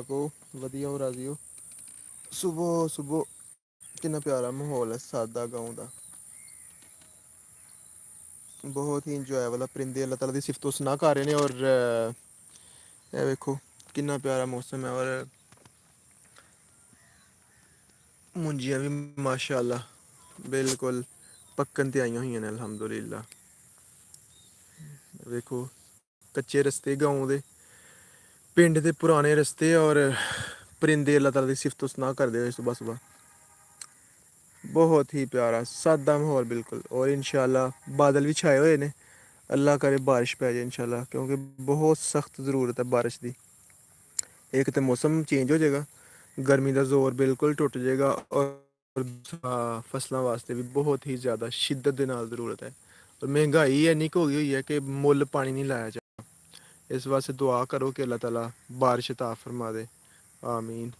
को वधिया हो राजी हो। सुबह सुबह कितना प्यारा माहौल है सादा गाँव का। बहुत ही इंजॉय वाला परिंदे अल्लाह ताला दी सिफतो सना कर रहे हैं। और ये देखो कितना प्यारा मौसम है। और मुंजियाँ भी माशाल्लाह बिल्कुल पक्कन ते आईयां हुई ने अल्हम्दुलिल्लाह। देखो कच्चे रस्ते गाँव दे, पिंड दे पुराने रस्ते और परिंदे अल्लाह ताला दी सिफतो सना करदे हुए सुबह सुबह। बहुत ही प्यारा सादा माहौल बिल्कुल। और इंशाल्लाह बादल भी छाए हुए ने, अल्लाह करे बारिश पै जाए इंशाल्लाह, क्योंकि बहुत सख्त ज़रूरत है बारिश की। एक तो मौसम चेंज हो जाएगा, गर्मी का जोर बिल्कुल टुट जाएगा। और फसलों वास्ते भी बहुत ही ज़्यादा शिद्दत के नाल ज़रूरत है। और महंगाई इन्नी हो गई हुई है कि मुल पानी नहीं लाया जा। इस वास्ते दुआ करो कि अल्लाह ताला बारिश अता फरमा दे। आमीन।